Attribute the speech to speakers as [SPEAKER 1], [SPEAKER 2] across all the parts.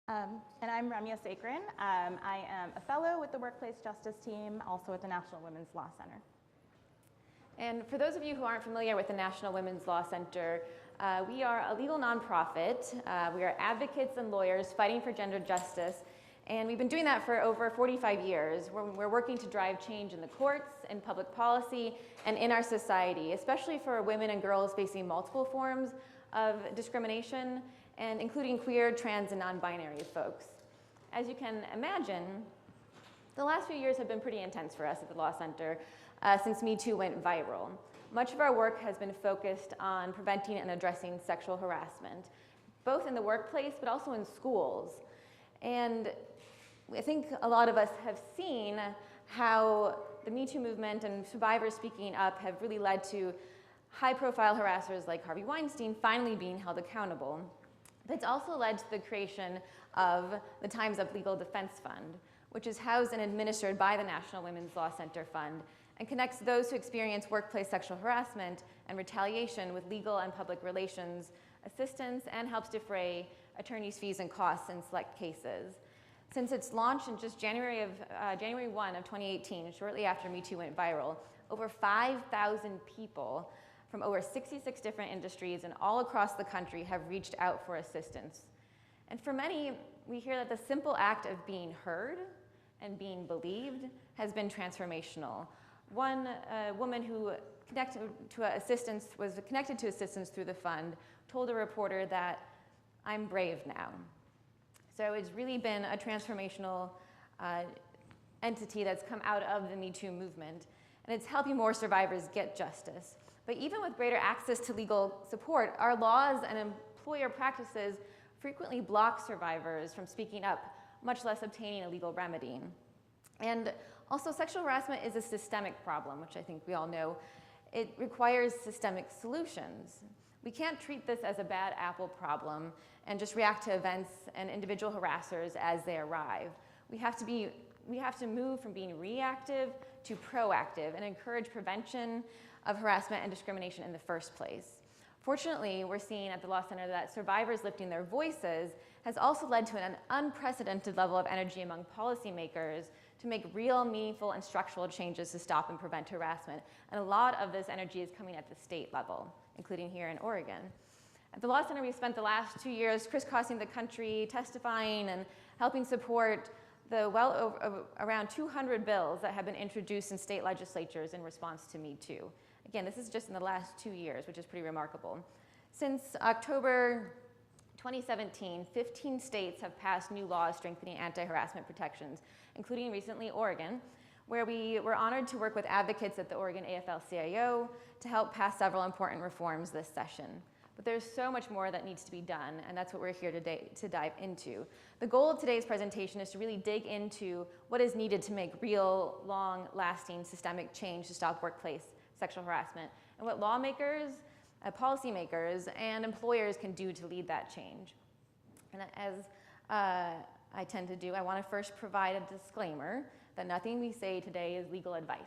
[SPEAKER 1] And I'm Ramya Sakran. I am a fellow with the Workplace Justice Team, also at the National Women's Law Center.
[SPEAKER 2] And for those of you who aren't familiar with the National Women's Law Center, we are a legal nonprofit. We are advocates and lawyers fighting for gender justice, and we've been doing that for over 45 years. We're working to drive change in the courts, in public policy, and in our society, especially for women and girls facing multiple forms of discrimination, and including queer, trans, and non-binary folks. As you can imagine, the last few years have been pretty intense for us at the Law Center since Me Too went viral. Much of our work has been focused on preventing and addressing sexual harassment, both in the workplace but also in schools. And I think a lot of us have seen how the Me Too movement and survivors speaking up have really led to high-profile harassers like Harvey Weinstein finally being held accountable. But it's also led to the creation of the Time's Up Legal Defense Fund, which is housed and administered by the National Women's Law Center Fund and connects those who experience workplace sexual harassment and retaliation with legal and public relations assistance and helps defray attorneys' fees and costs in select cases. Since its launch in just January 1 of 2018, shortly after Me Too went viral, over 5,000 people from over 66 different industries and all across the country have reached out for assistance. And for many, we hear that the simple act of being heard and being believed has been transformational. One woman who was connected to assistance through the fund told a reporter that, "I'm brave now." So it's really been a transformational entity that's come out of the Me Too movement, and it's helping more survivors get justice. But even with greater access to legal support, our laws and employer practices frequently block survivors from speaking up, much less obtaining a legal remedy. And also, sexual harassment is a systemic problem, which I think we all know. It requires systemic solutions. We can't treat this as a bad apple problem and just react to events and individual harassers as they arrive. We have to move from being reactive to proactive and encourage prevention of harassment and discrimination in the first place. Fortunately, we're seeing at the Law Center that survivors lifting their voices has also led to an unprecedented level of energy among policymakers to make real, meaningful, and structural changes to stop and prevent harassment. And a lot of this energy is coming at the state level, including here in Oregon. At the Law Center, we've spent the last 2 years crisscrossing the country, testifying and helping support the around 200 bills that have been introduced in state legislatures in response to Me Too. Again, this is just in the last 2 years, which is pretty remarkable. Since October 2017, 15 states have passed new laws strengthening anti-harassment protections, including recently Oregon, where we were honored to work with advocates at the Oregon AFL-CIO to help pass several important reforms this session. But there's so much more that needs to be done, and that's what we're here today to dive into. The goal of today's presentation is to really dig into what is needed to make real, long-lasting systemic change to stop workplace sexual harassment, and what lawmakers, policymakers, and employers can do to lead that change. And as I tend to do, I want to first provide a disclaimer that nothing we say today is legal advice.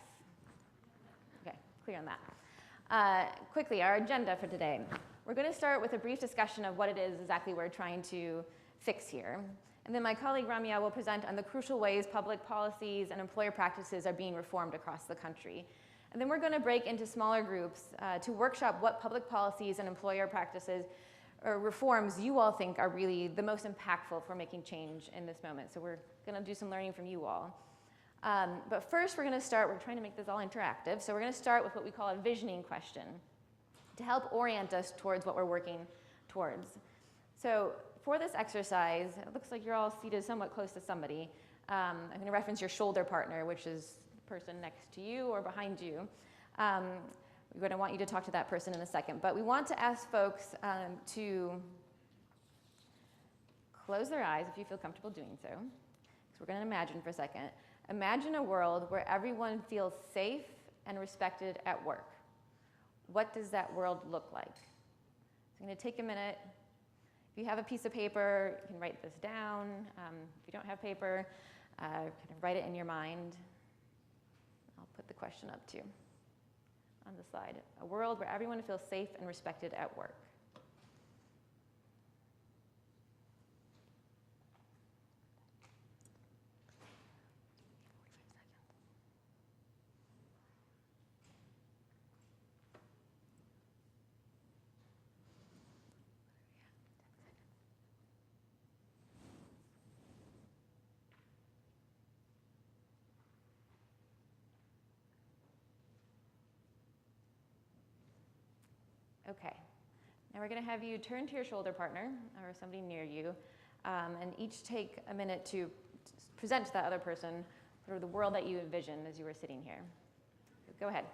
[SPEAKER 2] Okay, clear on that. Quickly, our agenda for today. We're going to start with a brief discussion of what it is exactly we're trying to fix here. And then my colleague Ramya will present on the crucial ways public policies and employer practices are being reformed across the country. And then we're going to break into smaller groups to workshop what public policies and employer practices or reforms you all think are really the most impactful for making change in this moment. So we're going to do some learning from you all. But first, we're trying to make this all interactive. So we're going to start with what we call a visioning question to help orient us towards what we're working towards. So for this exercise, it looks like you're all seated somewhat close to somebody. I'm going to reference your shoulder partner, which is person next to you or behind you. We're going to want you to talk to that person in a second, but we want to ask folks to close their eyes if you feel comfortable doing so. So we're going to imagine for a second. Imagine a world where everyone feels safe and respected at work. What does that world look like? So I'm going to take a minute. If you have a piece of paper, you can write this down. If you don't have paper, kind of write it in your mind. I'll put the question up too on the slide. A world where everyone feels safe and respected at work. Okay. Now we're going to have you turn to your shoulder partner or somebody near you, and each take a minute to present to that other person sort of the world that you envisioned as you were sitting here. Go ahead.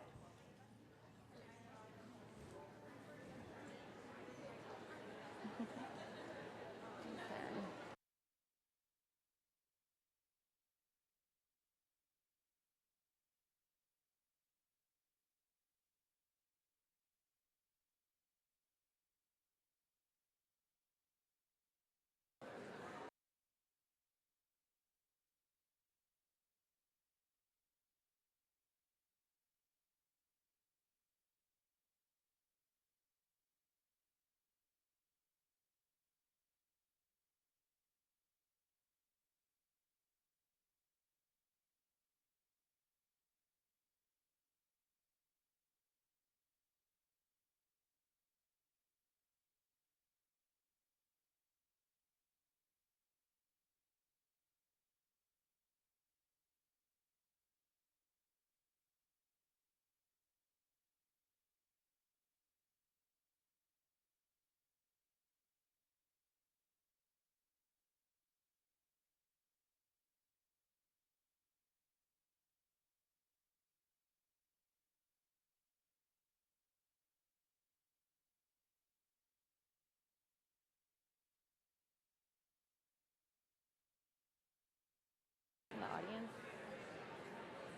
[SPEAKER 2] In the audience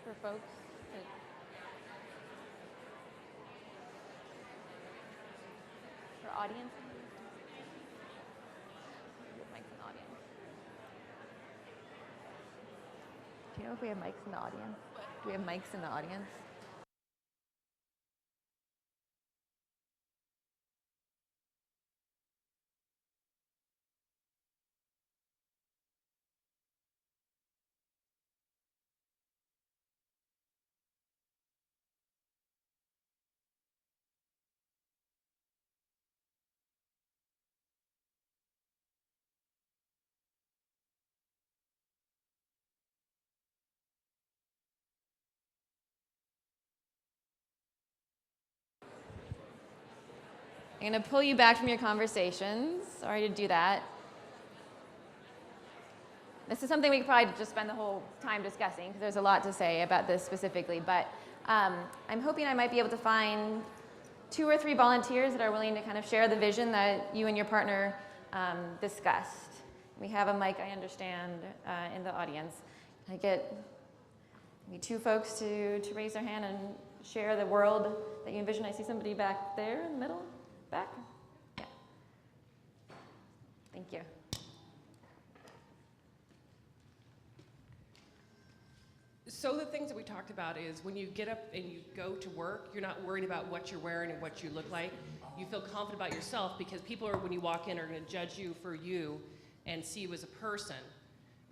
[SPEAKER 2] for folks for audience. Mics in the audience. Do you know if we have mics in the audience? Do we have mics in the audience? I'm going to pull you back from your conversations. Sorry to do that. This is something we could probably just spend the whole time discussing because there's a lot to say about this specifically. But I'm hoping I might be able to find 2 or 3 volunteers that are willing to kind of share the vision that you and your partner discussed. We have a mic, I understand, in the audience. Can I get maybe 2 folks to raise their hand and share the world that you envision? I see somebody back there in the middle. Back? Yeah. Thank you.
[SPEAKER 3] So the things that we talked about is when you get up and you go to work, you're not worried about what you're wearing and what you look like. You feel confident about yourself because people are, when you walk in, are going to judge you for you and see you as a person,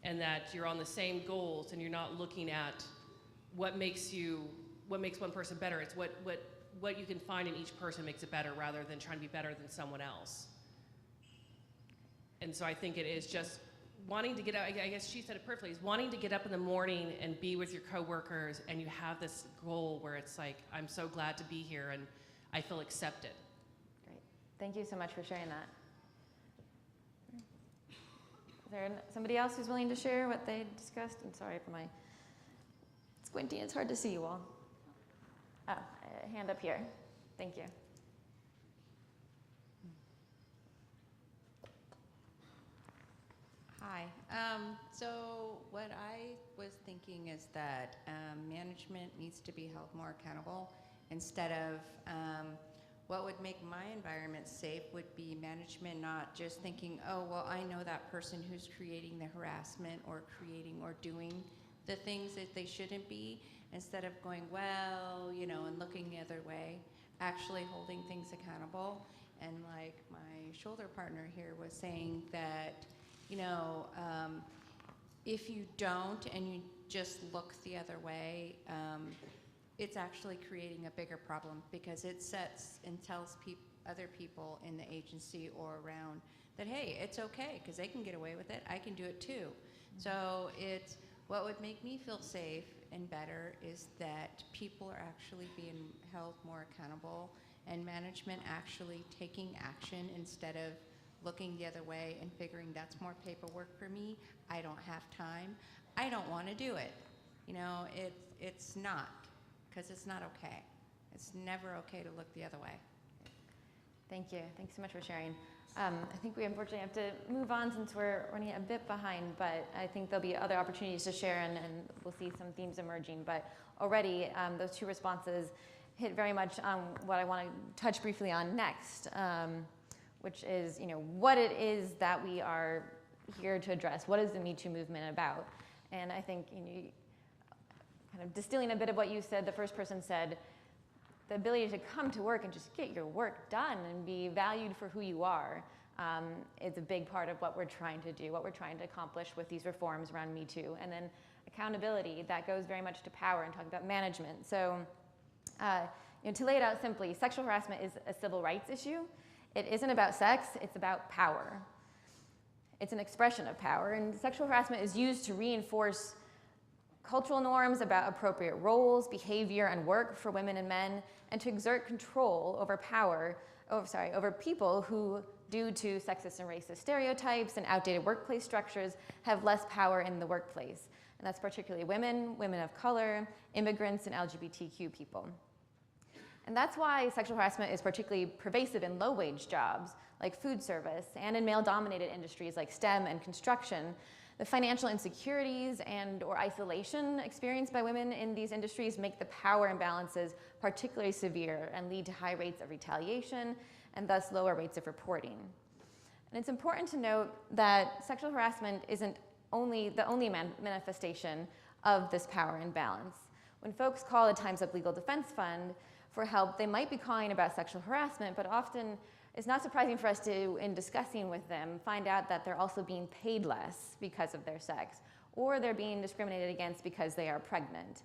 [SPEAKER 3] and that you're on the same goals and you're not looking at what makes one person better. It's what you can find in each person makes it better rather than trying to be better than someone else. And so I think it is just wanting to get out, I guess she said it perfectly, is wanting to get up in the morning and be with your coworkers, and you have this goal where it's like, I'm so glad to be here and I feel accepted.
[SPEAKER 2] Great. Thank you so much for sharing that. Is there somebody else who's willing to share what they discussed? I'm sorry for my squinting, it's hard to see you all. Oh, a hand up here. Thank you.
[SPEAKER 4] Hi. So what I was thinking is that management needs to be held more accountable instead of what would make my environment safe would be management not just thinking, oh, well, I know that person who's creating the harassment or creating or doing the things that they shouldn't be, instead of going, well, you know, and looking the other way, actually holding things accountable. And like my shoulder partner here was saying that, you know, if you don't and you just look the other way, it's actually creating a bigger problem because it sets and tells other people in the agency or around that, hey, it's okay because they can get away with it. I can do it too. Mm-hmm. So it's what would make me feel safe and better is that people are actually being held more accountable and management actually taking action instead of looking the other way and figuring that's more paperwork for me, I don't have time, I don't want to do it. You know, it's not, because it's not okay. It's never okay to look the other way.
[SPEAKER 2] Thank you. Thanks so much for sharing. I think we unfortunately have to move on since we're running a bit behind, but I think there'll be other opportunities to share, and we'll see some themes emerging. But already, those two responses hit very much on what I want to touch briefly on next, which is, you know, what it is that we are here to address. What is the Me Too movement about? And I think, you know, kind of distilling a bit of what you said, the first person said, the ability to come to work and just get your work done and be valued for who you are is a big part of what we're trying to do, what we're trying to accomplish with these reforms around Me Too. And then accountability, that goes very much to power and talking about management. So you know, to lay it out simply, sexual harassment is a civil rights issue. It isn't about sex, it's about power. It's an expression of power, and sexual harassment is used to reinforce cultural norms about appropriate roles, behavior, and work for women and men, and to exert control over over people who, due to sexist and racist stereotypes and outdated workplace structures, have less power in the workplace. And that's particularly women, women of color, immigrants, and LGBTQ people. And that's why sexual harassment is particularly pervasive in low-wage jobs, like food service, and in male-dominated industries like STEM and construction. The financial insecurities or isolation experienced by women in these industries make the power imbalances particularly severe and lead to high rates of retaliation and thus lower rates of reporting. And it's important to note that sexual harassment isn't the only manifestation of this power imbalance. When folks call the Time's Up Legal Defense Fund for help, they might be calling about sexual harassment, but often it's not surprising for us to, in discussing with them, find out that they're also being paid less because of their sex, or they're being discriminated against because they are pregnant.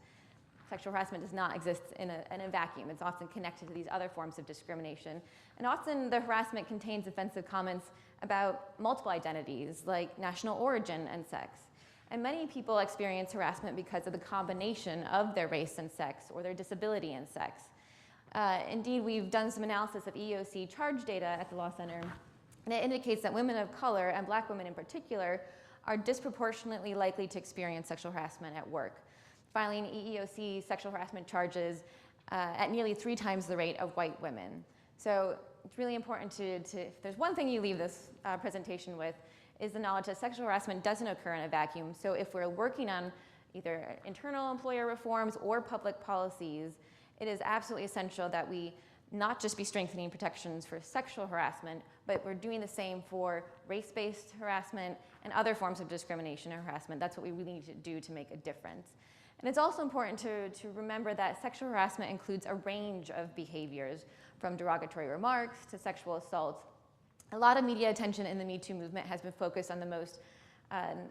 [SPEAKER 2] Sexual harassment does not exist in a vacuum. It's often connected to these other forms of discrimination. And often the harassment contains offensive comments about multiple identities, like national origin and sex. And many people experience harassment because of the combination of their race and sex, or their disability and sex. Indeed, we've done some analysis of EEOC charge data at the Law Center, and it indicates that women of color, and Black women in particular, are disproportionately likely to experience sexual harassment at work, filing EEOC sexual harassment charges at nearly 3 times the rate of white women. So it's really important to if there's one thing you leave this presentation with, is the knowledge that sexual harassment doesn't occur in a vacuum. So if we're working on either internal employer reforms or public policies, it is absolutely essential that we not just be strengthening protections for sexual harassment, but we're doing the same for race-based harassment and other forms of discrimination and harassment. That's what we really need to do to make a difference. And it's also important to remember that sexual harassment includes a range of behaviors, from derogatory remarks to sexual assault. A lot of media attention in the Me Too movement has been focused on the most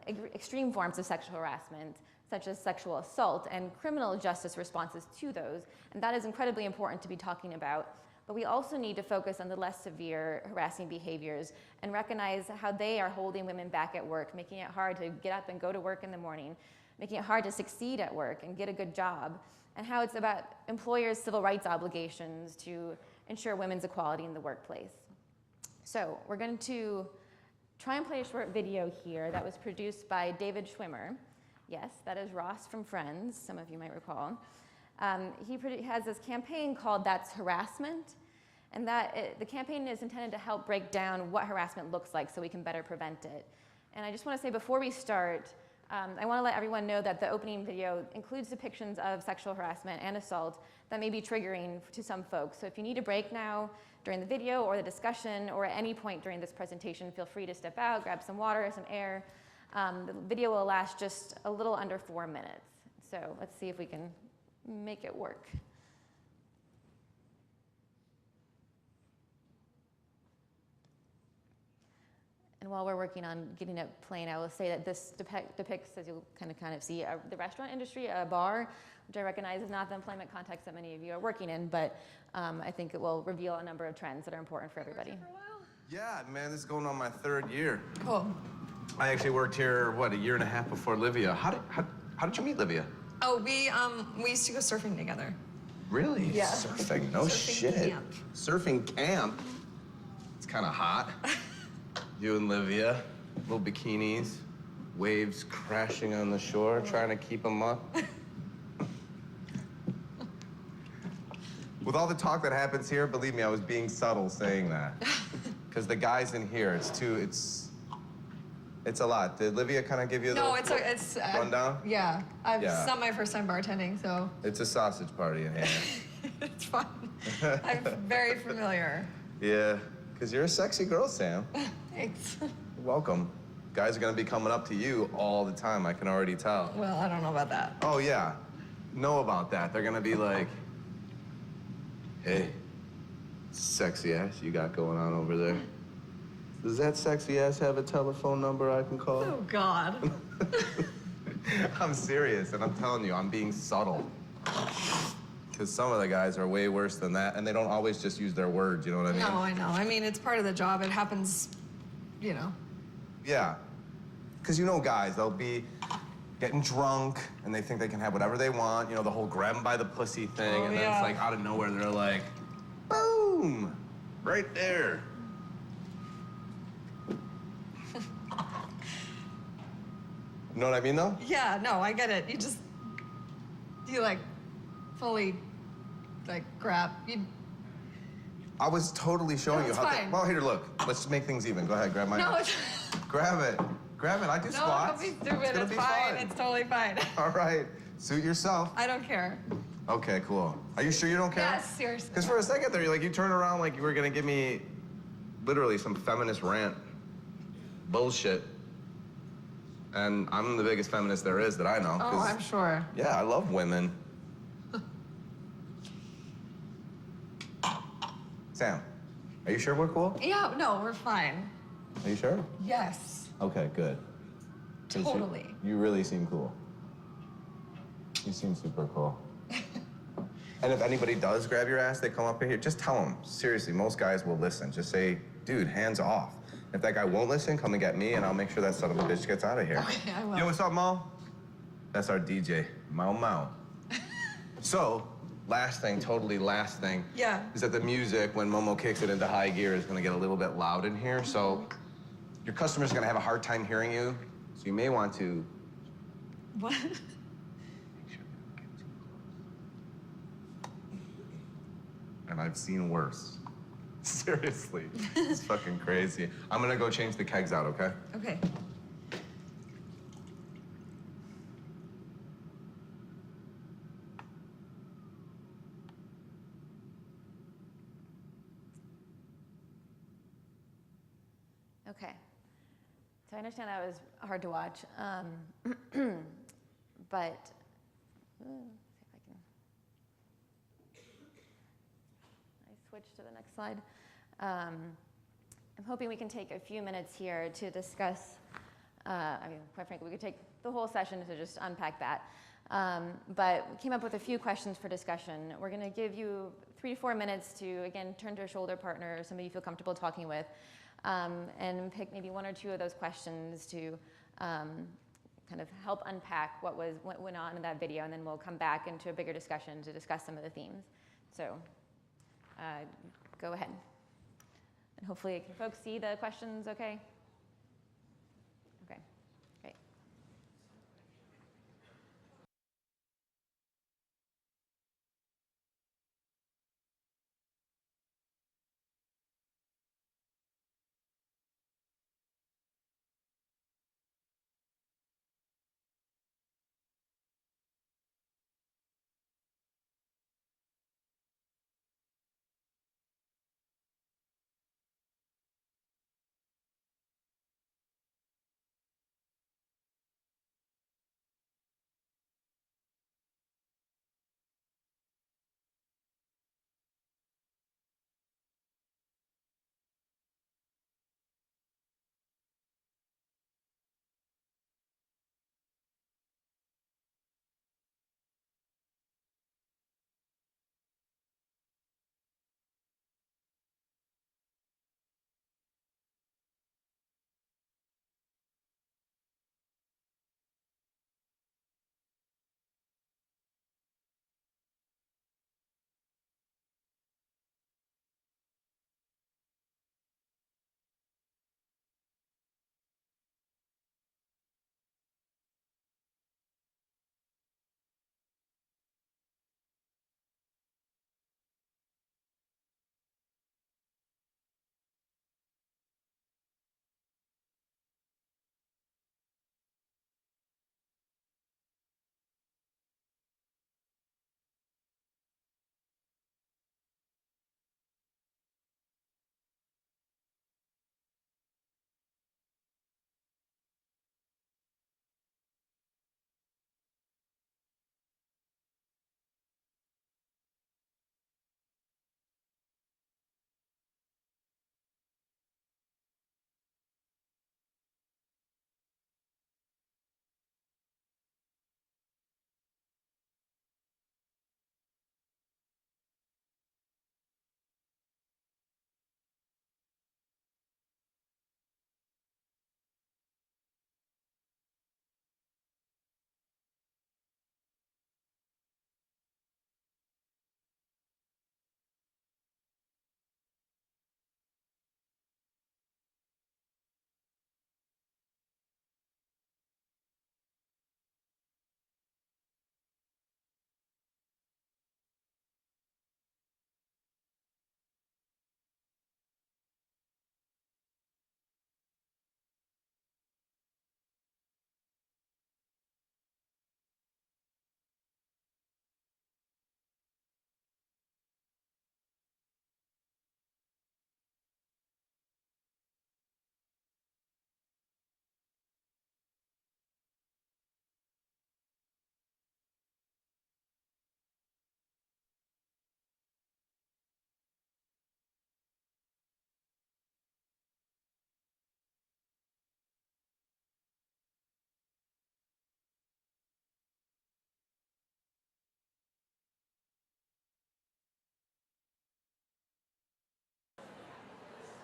[SPEAKER 2] extreme forms of sexual harassment, such as sexual assault, and criminal justice responses to those. And that is incredibly important to be talking about. But we also need to focus on the less severe harassing behaviors and recognize how they are holding women back at work, making it hard to get up and go to work in the morning, making it hard to succeed at work and get a good job, and how it's about employers' civil rights obligations to ensure women's equality in the workplace. So we're going to try and play a short video here that was produced by David Schwimmer. Yes, that is Ross from Friends, some of you might recall. He has this campaign called That's Harassment, and the campaign is intended to help break down what harassment looks like so we can better prevent it. And I just want to say before we start, I want to let everyone know that the opening video includes depictions of sexual harassment and assault that may be triggering to some folks. So if you need a break now during the video or the discussion, or at any point during this presentation, feel free to step out, grab some water, some air. The video will last just a little under 4 minutes. So let's see if we can make it work. And while we're working on getting it playing, I will say that this depicts, as you'll kind of see, the restaurant industry, a bar, which I recognize is not the employment context that many of you are working in, but I think it will reveal a number of trends that are important for everybody.
[SPEAKER 5] Yeah, man, this is going on my 3rd year.
[SPEAKER 6] Cool.
[SPEAKER 5] I actually worked here, what, 1.5 years before Livia. How did you meet Livia?
[SPEAKER 6] Oh, we used to go surfing together.
[SPEAKER 5] Really?
[SPEAKER 6] Yeah.
[SPEAKER 5] Surfing? No
[SPEAKER 6] Surfing
[SPEAKER 5] shit.
[SPEAKER 6] camp.
[SPEAKER 5] Surfing camp? It's kind of hot. You and Livia, little bikinis, waves crashing on the shore, trying to keep them up. With all the talk that happens here, believe me, I was being subtle saying that. Because the guys in here, it's a lot. Did Livia kind of give you
[SPEAKER 6] No,
[SPEAKER 5] the
[SPEAKER 6] it's
[SPEAKER 5] rundown?
[SPEAKER 6] Yeah,
[SPEAKER 5] Yeah.
[SPEAKER 6] it's not my first time bartending, so
[SPEAKER 5] It's a sausage party in here.
[SPEAKER 6] it's fun. I'm very familiar.
[SPEAKER 5] Yeah, because you're a sexy girl, Sam.
[SPEAKER 6] Thanks.
[SPEAKER 5] Welcome. Guys are gonna be coming up to you all the time, I can already tell.
[SPEAKER 6] Well, I don't know about that.
[SPEAKER 5] Oh yeah, know about that. They're gonna be like, hey, sexy ass you got going on over there. Does that sexy ass have a telephone number I can call?
[SPEAKER 6] Oh God.
[SPEAKER 5] I'm serious, and I'm telling you, I'm being subtle. Because some of the guys are way worse than that, and they don't always just use their words, you know what I mean?
[SPEAKER 6] No, I know. I mean, it's part of the job. It happens, you know.
[SPEAKER 5] Yeah. Because you know guys, they'll be getting drunk, and they think they can have whatever they want, you know, the whole grab 'em by the pussy thing,
[SPEAKER 6] Oh,
[SPEAKER 5] and then
[SPEAKER 6] yeah.
[SPEAKER 5] it's like out of nowhere, they're like, boom, right there. You know what I mean, though?
[SPEAKER 6] Yeah, no, I get it. You like fully like grab.
[SPEAKER 5] I was totally showing
[SPEAKER 6] No,
[SPEAKER 5] you
[SPEAKER 6] it's
[SPEAKER 5] how
[SPEAKER 6] fine.
[SPEAKER 5] Well, here, look. Let's make things even. Go ahead, grab my
[SPEAKER 6] No,
[SPEAKER 5] hand.
[SPEAKER 6] it's
[SPEAKER 5] Grab it. Grab it. I do
[SPEAKER 6] no,
[SPEAKER 5] squats.
[SPEAKER 6] don't be stupid.
[SPEAKER 5] It's gonna
[SPEAKER 6] It's
[SPEAKER 5] be
[SPEAKER 6] fine.
[SPEAKER 5] fun.
[SPEAKER 6] It's totally fine.
[SPEAKER 5] All right. Suit yourself.
[SPEAKER 6] I don't care.
[SPEAKER 5] Okay, cool. Are you sure you don't care?
[SPEAKER 6] Yes, seriously.
[SPEAKER 5] Because for a second there, you turned around like you were gonna give me literally some feminist rant bullshit. And I'm the biggest feminist there is that I know.
[SPEAKER 6] Oh,
[SPEAKER 5] 'cause,
[SPEAKER 6] I'm sure.
[SPEAKER 5] yeah, I love women. Sam, are you sure we're cool?
[SPEAKER 6] Yeah, no, we're fine.
[SPEAKER 5] Are you sure?
[SPEAKER 6] Yes,
[SPEAKER 5] Okay, good. 'Cause
[SPEAKER 6] totally.
[SPEAKER 5] You really seem cool. You seem super cool. And if anybody does grab your ass, they come up here, just tell them. Seriously, most guys will listen. Just say, dude, hands off. If that guy won't listen, come and get me, and I'll make sure that son of a bitch gets out of here.
[SPEAKER 6] Okay, I will.
[SPEAKER 5] Yo, what's up, Mo? That's our DJ, Mau Mau. So, last thing, totally last thing.
[SPEAKER 6] Yeah.
[SPEAKER 5] Is that the music, when Momo kicks it into high gear, is gonna get a little bit loud in here. So, your customer's gonna have a hard time hearing you. So you may want to
[SPEAKER 6] What?
[SPEAKER 5] and I've seen worse. Seriously, it's fucking crazy. I'm gonna go change the kegs out, okay?
[SPEAKER 6] Okay.
[SPEAKER 2] Okay. So I understand that was hard to watch, but see if I can. I switch to the next slide. I'm hoping we can take a few minutes here to discuss. I mean, quite frankly, we could take the whole session to just unpack that. But we came up with a few questions for discussion. We're going to give you 3 to 4 minutes to, again, turn to a shoulder partner or somebody you feel comfortable talking with, and pick maybe 1 or 2 of those questions to kind of help unpack what went on in that video, and then we'll come back into a bigger discussion to discuss some of the themes. So go ahead. And hopefully, can folks see the questions okay?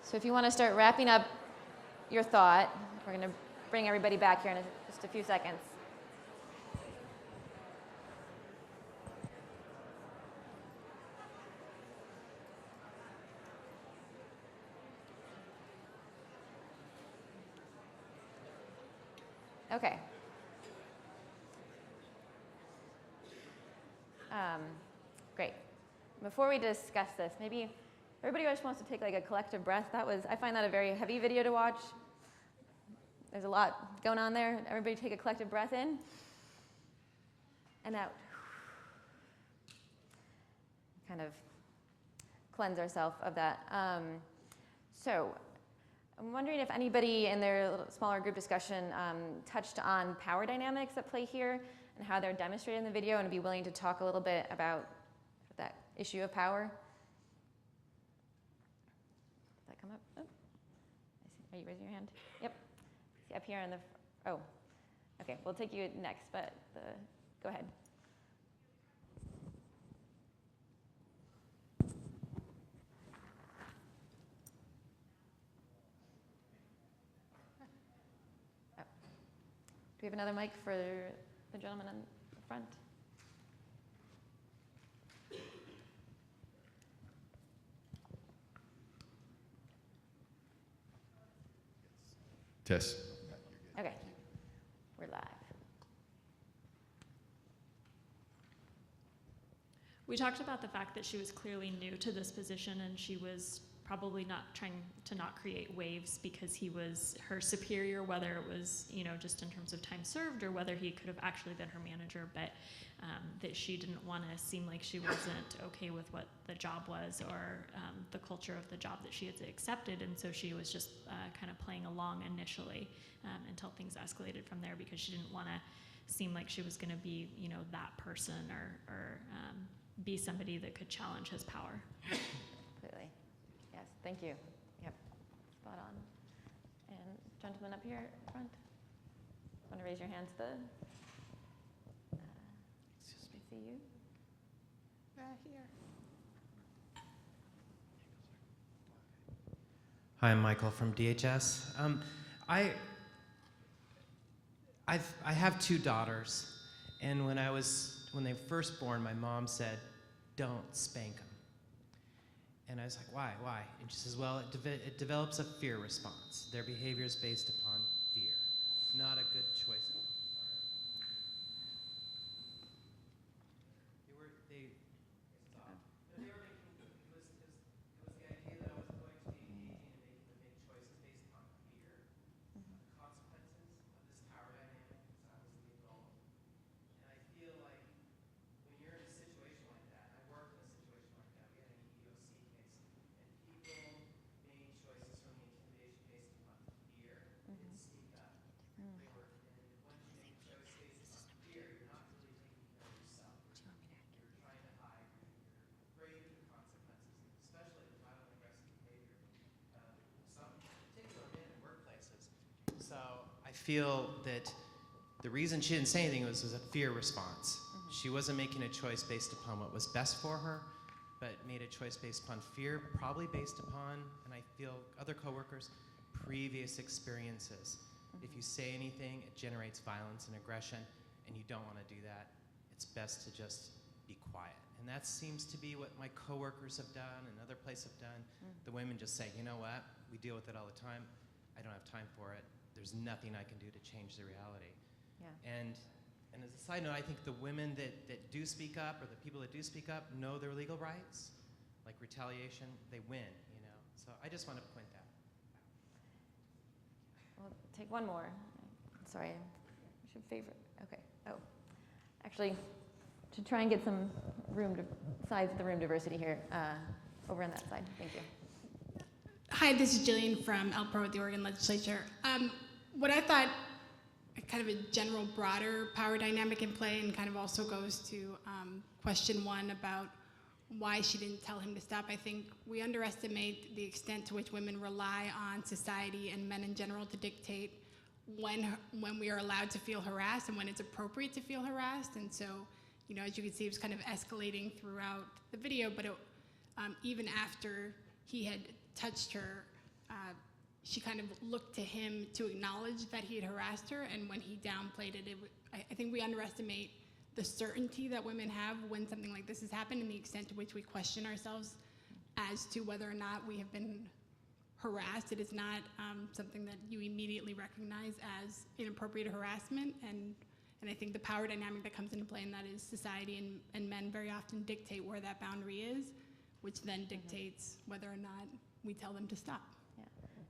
[SPEAKER 2] So if you want to start wrapping up your thought, we're going to bring everybody back here in just a few seconds. Okay. Great. Before we discuss this, maybe everybody just wants to take like a collective breath. I find that a very heavy video to watch. There's a lot going on there. Everybody take a collective breath in and out. Kind of cleanse ourselves of that. So I'm wondering if anybody in their little smaller group discussion touched on power dynamics at play here and how they're demonstrated in the video, and be willing to talk a little bit about that issue of power. Did that come up? Oh. I see. Are you raising your hand? Yep. See up here in the. Oh. Okay. We'll take you next, but go ahead. Oh. Do we have another mic for the gentleman in the front?
[SPEAKER 7] Test.
[SPEAKER 2] Okay, we're live.
[SPEAKER 8] We talked about the fact that she was clearly new to this position, and she was probably not trying to not create waves because he was her superior, whether it was, just in terms of time served or whether he could have actually been her manager, but that she didn't want to seem like she wasn't okay with what the job was or the culture of the job that she had accepted, and so she was just kind of playing along initially until things escalated from there, because she didn't want to seem like she was going to be, that person or be somebody that could challenge his power.
[SPEAKER 2] Completely. Yes, thank you. Yep, spot on. And gentleman up here front, want to raise your hand to the, let me see you.
[SPEAKER 9] Right here.
[SPEAKER 10] Hi, I'm Michael from DHS. I have two daughters, and when they were first born, my mom said, "Don't spank them." And I was like, why? And she says, well, it develops a fear response. Their behavior is based upon fear. Not a good choice. It was the idea that I was going to be engaging and making them make choices based upon fear. The consequences of this power dynamic, because I was the adult. And I feel like when you're in a situation like that, I worked in a situation like that. We had an EEOC case, and people made choices from the intimidation based upon fear. They didn't speak up. And once you make a choice based upon fear, you're not really taking care of yourself. You're trying to hide. You're afraid of the consequences, especially the violent aggressive behavior. Some particular men in workplaces. So I feel that the reason she didn't say anything was a fear response. She wasn't making a choice based upon what was best for her, but made a choice based upon fear, probably based upon, and I feel other coworkers, previous experiences. If you say anything, it generates violence and aggression, and you don't want to do that. It's best to just be quiet. And that seems to be what my coworkers have done and other places have done. The women just say, you know what, we deal with it all the time. I don't have time for it. There's nothing I can do to change the reality.
[SPEAKER 2] Yeah.
[SPEAKER 10] And as a side note, I think the women that do speak up, or the people that do speak up, know their legal rights. Like retaliation, they win, So I just want to point that.
[SPEAKER 2] We'll take one more. Sorry, I should favorite. Okay. Oh, actually, to try and get some size of the room diversity here, over on that side. Thank you.
[SPEAKER 9] Hi, this is Jillian from ELPRO at the Oregon Legislature. What I thought, kind of a general broader power dynamic in play, and kind of also goes to question one about why she didn't tell him to stop. I think we underestimate the extent to which women rely on society and men in general to dictate when we are allowed to feel harassed and when it's appropriate to feel harassed. And so, as you can see, it was kind of escalating throughout the video, but even after he had touched her, she kind of looked to him to acknowledge that he had harassed her, and when he downplayed it, I think we underestimate the certainty that women have when something like this has happened, and the extent to which we question ourselves as to whether or not we have been harassed. It is not something that you immediately recognize as inappropriate harassment, and I think the power dynamic that comes into play in that is society and men very often dictate where that boundary is, which then dictates whether or not we tell them to stop.
[SPEAKER 2] Yeah,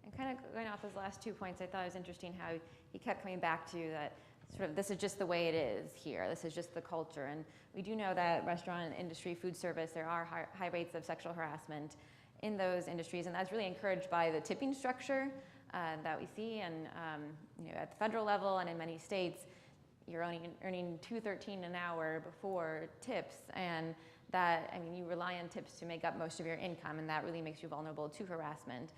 [SPEAKER 2] and kind of going off those last 2 points, I thought it was interesting how he kept coming back to that sort of, this is just the way it is here, this is just the culture. And we do know that restaurant industry, food service, there are high rates of sexual harassment in those industries, and that's really encouraged by the tipping structure that we see. And at the federal level and in many states, you're earning $2.13 an hour before tips, and that, I mean, you rely on tips to make up most of your income, and that really makes you vulnerable to harassment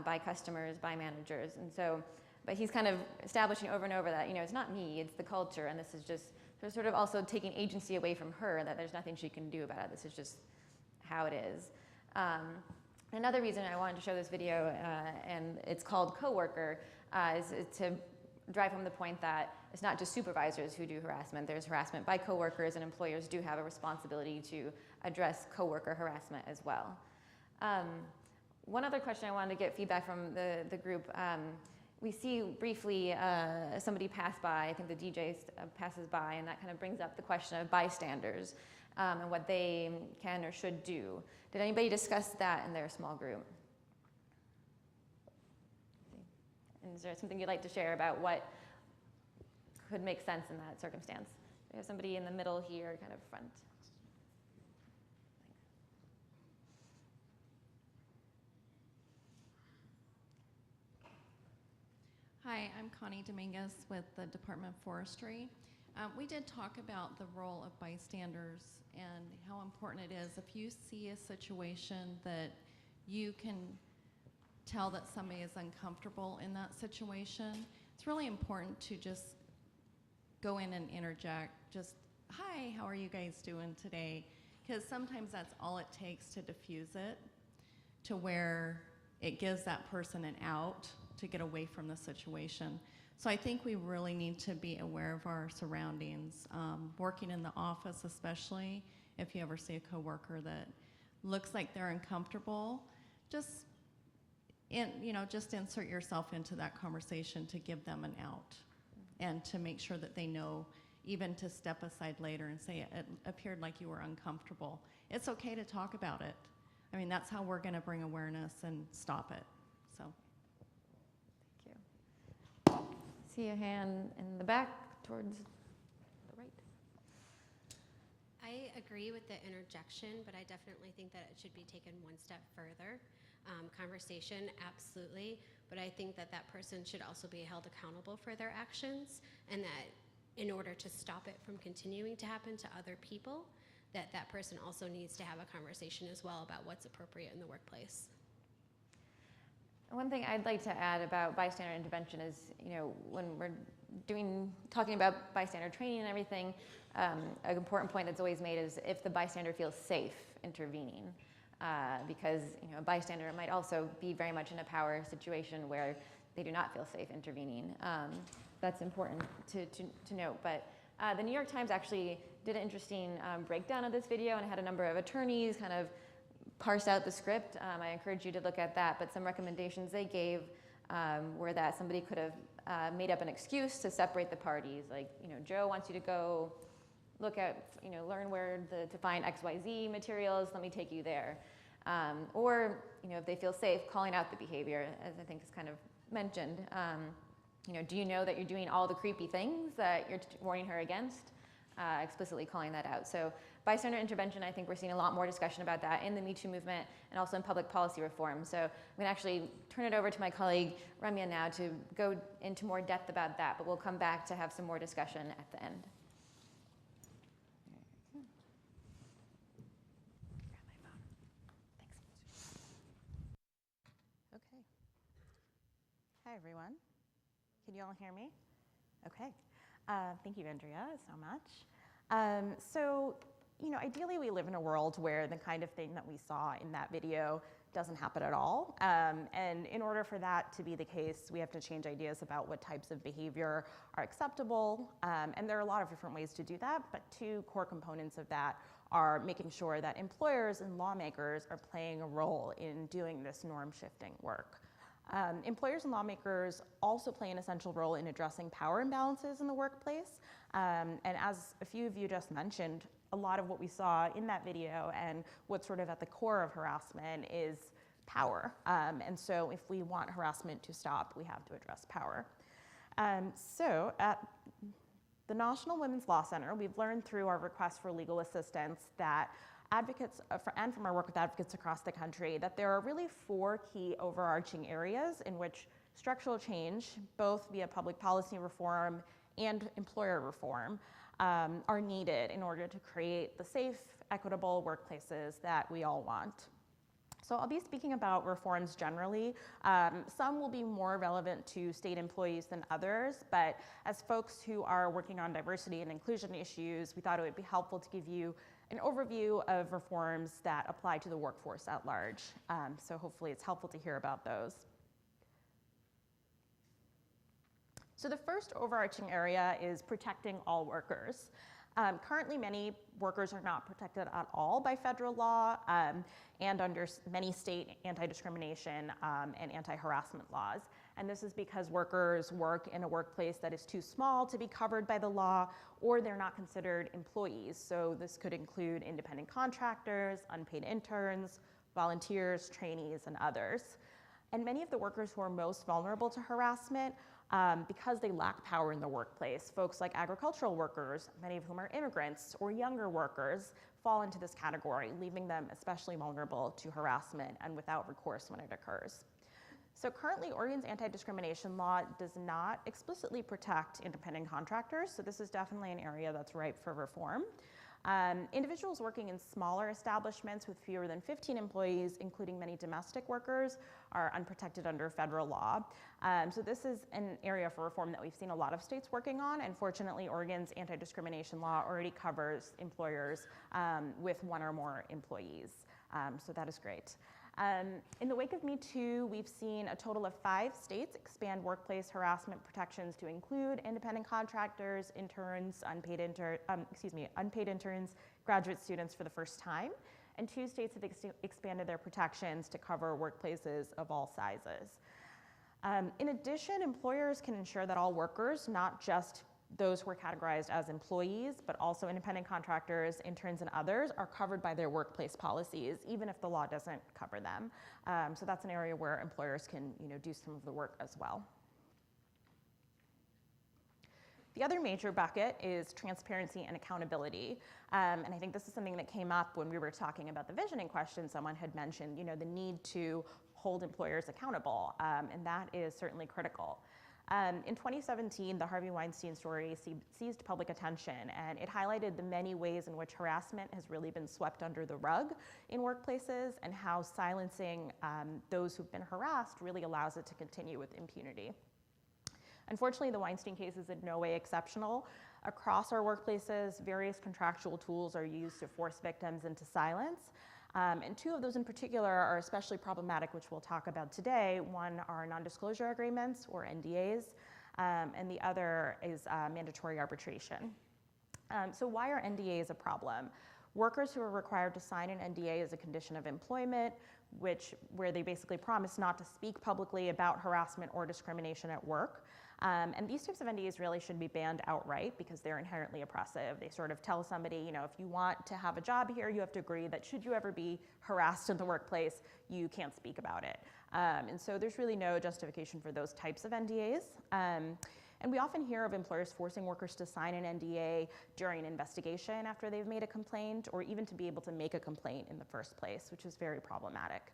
[SPEAKER 2] by customers, by managers. And so, but he's kind of establishing over and over that, it's not me, it's the culture, and this is just, they're sort of also taking agency away from her, that there's nothing she can do about it, this is just how it is. Another reason I wanted to show this video, and it's called Coworker, is to drive home the point that it's not just supervisors who do harassment. There's harassment by coworkers, and employers do have a responsibility to address coworker harassment as well. One other question I wanted to get feedback from the group. We see briefly somebody pass by, I think the DJ passes by, and that kind of brings up the question of bystanders and what they can or should do. Did anybody discuss that in their small group? And is there something you'd like to share about what could make sense in that circumstance? We have somebody in the middle here, kind of front.
[SPEAKER 7] Hi, I'm Connie Dominguez with the Department of Forestry. We did talk about the role of bystanders and how important it is. If you see a situation that you can tell that somebody is uncomfortable in that situation, it's really important to just go in and interject, just, hi, how are you guys doing today? Because sometimes that's all it takes to diffuse it, to where it gives that person an out to get away from the situation. So I think we really need to be aware of our surroundings. Working in the office especially, if you ever see a coworker that looks like they're uncomfortable, just insert yourself into that conversation to give them an out and to make sure that they know, even to step aside later and say it appeared like you were uncomfortable. It's okay to talk about it. I mean, that's how we're gonna bring awareness and stop it, so.
[SPEAKER 2] Thank you. See a hand in the back towards the right.
[SPEAKER 11] I agree with the interjection, but I definitely think that it should be taken one step further. Conversation, absolutely, but I think that that person should also be held accountable for their actions, and that in order to stop it from continuing to happen to other people, that person also needs to have a conversation as well about what's appropriate in the workplace.
[SPEAKER 2] One thing I'd like to add about bystander intervention is, when we're talking about bystander training and everything, an important point that's always made is if the bystander feels safe intervening. Because a bystander might also be very much in a power situation where they do not feel safe intervening. That's important to note. But the New York Times actually did an interesting breakdown of this video, and it had a number of attorneys kind of parse out the script. I encourage you to look at that, but some recommendations they gave were that somebody could have made up an excuse to separate the parties. Like, Joe wants you to go look at, learn where to find XYZ materials, let me take you there. Or, if they feel safe, calling out the behavior, as I think is kind of mentioned. Do you know that you're doing all the creepy things that you're warning her against? Explicitly calling that out. So bystander intervention, I think we're seeing a lot more discussion about that in the Me Too movement and also in public policy reform. So I'm gonna actually turn it over to my colleague Ramya now to go into more depth about that, but we'll come back to have some more discussion at the end.
[SPEAKER 1] Okay. Hi, everyone. Can you all hear me? Okay. Thank you, Andrea, so much. So, ideally we live in a world where the kind of thing that we saw in that video doesn't happen at all. And in order for that to be the case, we have to change ideas about what types of behavior are acceptable. And there are a lot of different ways to do that, but two core components of that are making sure that employers and lawmakers are playing a role in doing this norm shifting work. Employers and lawmakers also play an essential role in addressing power imbalances in the workplace. And as a few of you just mentioned, a lot of what we saw in that video and what's sort of at the core of harassment is power. And so if we want harassment to stop, we have to address power. So at the National Women's Law Center, we've learned through our request for legal assistance that advocates, and from our work with advocates across the country, that there are really 4 key overarching areas in which structural change, both via public policy reform and employer reform, are needed in order to create the safe, equitable workplaces that we all want. So I'll be speaking about reforms generally. Some will be more relevant to state employees than others, but as folks who are working on diversity and inclusion issues, we thought it would be helpful to give you an overview of reforms that apply to the workforce at large. So hopefully it's helpful to hear about those. So the first overarching area is protecting all workers. Currently, many workers are not protected at all by federal law and under many state anti-discrimination and anti-harassment laws. And this is because workers work in a workplace that is too small to be covered by the law, or they're not considered employees. So this could include independent contractors, unpaid interns, volunteers, trainees, and others. And many of the workers who are most vulnerable to harassment because they lack power in the workplace. Folks like agricultural workers, many of whom are immigrants, or younger workers fall into this category, leaving them especially vulnerable to harassment and without recourse when it occurs. So currently, Oregon's anti-discrimination law does not explicitly protect independent contractors, so this is definitely an area that's ripe for reform. Individuals working in smaller establishments with fewer than 15 employees, including many domestic workers, are unprotected under federal law. So this is an area for reform that we've seen a lot of states working on, and fortunately, Oregon's anti-discrimination law already covers employers with 1 or more employees. So that is great. In the wake of Me Too, we've seen a total of 5 states expand workplace harassment protections to include independent contractors, interns, unpaid interns, graduate students for the first time. And 2 states have expanded their protections to cover workplaces of all sizes. In addition, employers can ensure that all workers, not just those who are categorized as employees, but also independent contractors, interns, and others, are covered by their workplace policies, even if the law doesn't cover them. So that's an area where employers can, do some of the work as well. The other major bucket is transparency and accountability. And I think this is something that came up when we were talking about the visioning question. Someone had mentioned, the need to hold employers accountable, and that is certainly critical. In 2017, the Harvey Weinstein story seized public attention, and it highlighted the many ways in which harassment has really been swept under the rug in workplaces, and how silencing those who've been harassed really allows it to continue with impunity. Unfortunately, the Weinstein case is in no way exceptional. Across our workplaces, various contractual tools are used to force victims into silence. And 2 of those in particular are especially problematic, which we'll talk about today. One are non-disclosure agreements, or NDAs, and the other is mandatory arbitration. So why are NDAs a problem? Workers who are required to sign an NDA as a condition of employment, where they basically promise not to speak publicly about harassment or discrimination at work. And these types of NDAs really should be banned outright because they're inherently oppressive. They sort of tell somebody, if you want to have a job here, you have to agree that should you ever be harassed in the workplace, you can't speak about it. And so there's really no justification for those types of NDAs. And we often hear of employers forcing workers to sign an NDA during an investigation after they've made a complaint, or even to be able to make a complaint in the first place, which is very problematic.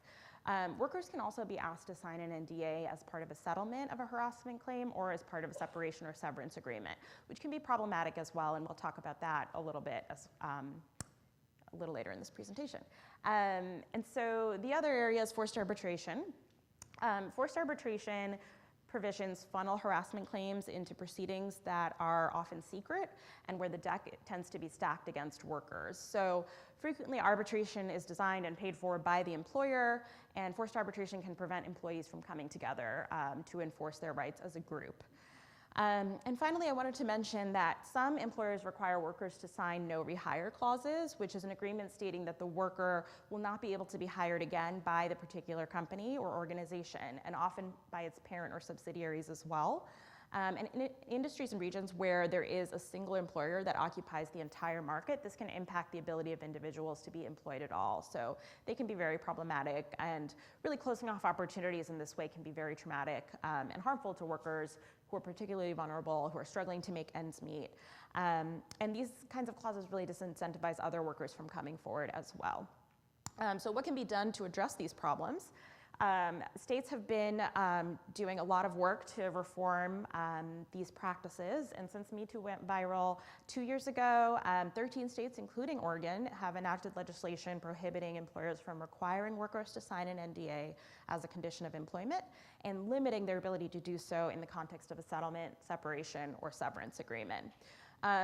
[SPEAKER 1] Workers can also be asked to sign an NDA as part of a settlement of a harassment claim or as part of a separation or severance agreement, which can be problematic as well, and we'll talk about that a little bit a little later in this presentation. And so the other area is forced arbitration. Forced arbitration provisions funnel harassment claims into proceedings that are often secret and where the deck tends to be stacked against workers. So frequently arbitration is designed and paid for by the employer, and forced arbitration can prevent employees from coming together to enforce their rights as a group. And finally, I wanted to mention that some employers require workers to sign no rehire clauses, which is an agreement stating that the worker will not be able to be hired again by the particular company or organization, and often by its parent or subsidiaries as well. And in industries and regions where there is a single employer that occupies the entire market, this can impact the ability of individuals to be employed at all. So they can be very problematic, and really closing off opportunities in this way can be very traumatic and harmful to workers who are particularly vulnerable, who are struggling to make ends meet. And these kinds of clauses really disincentivize other workers from coming forward as well. So what can be done to address these problems? States have been doing a lot of work to reform these practices, and since Me Too went viral 2 years ago, 13 states, including Oregon, have enacted legislation prohibiting employers from requiring workers to sign an NDA as a condition of employment and limiting their ability to do so in the context of a settlement, separation, or severance agreement.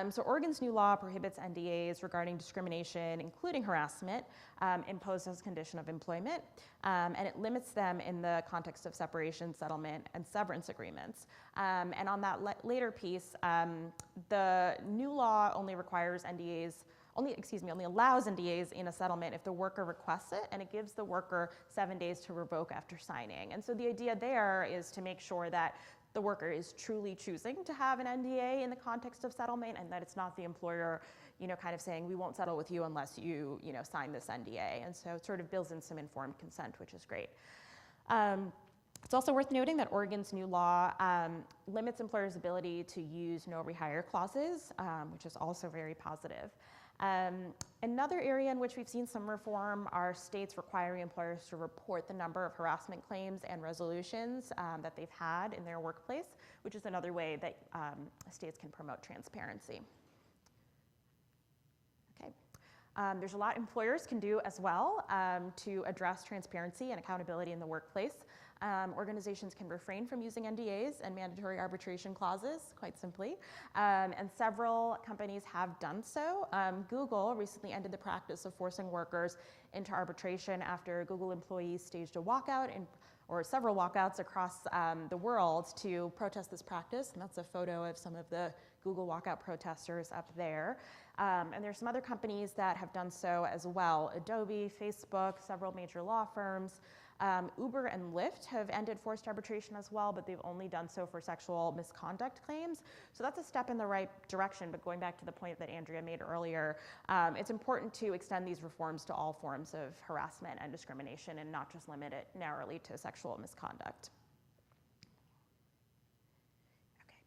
[SPEAKER 1] So Oregon's new law prohibits NDAs regarding discrimination, including harassment, imposed as a condition of employment, and it limits them in the context of separation, settlement, and severance agreements. And on that later piece, the new law only requires NDAs, only allows NDAs in a settlement if the worker requests it, and it gives the worker 7 days to revoke after signing. And so the idea there is to make sure that the worker is truly choosing to have an NDA in the context of settlement, and that it's not the employer, kind of saying, we won't settle with you unless you, sign this NDA. And so it sort of builds in some informed consent, which is great. It's also worth noting that Oregon's new law limits employers' ability to use no rehire clauses, which is also very positive. Another area in which we've seen some reform are states requiring employers to report the number of harassment claims and resolutions that they've had in their workplace, which is another way that states can promote transparency. Okay. There's a lot employers can do as well to address transparency and accountability in the workplace. Organizations can refrain from using NDAs and mandatory arbitration clauses, quite simply, and several companies have done so. Google recently ended the practice of forcing workers into arbitration after Google employees staged a walkout or several walkouts across the world to protest this practice, and that's a photo of some of the Google walkout protesters up there. And there's some other companies that have done so as well. Adobe, Facebook, several major law firms. Uber and Lyft have ended forced arbitration as well, but they've only done so for sexual misconduct claims. So that's a step in the right direction, but going back to the point that Andrea made earlier, it's important to extend these reforms to all forms of harassment and discrimination and not just limit it narrowly to sexual misconduct. Okay.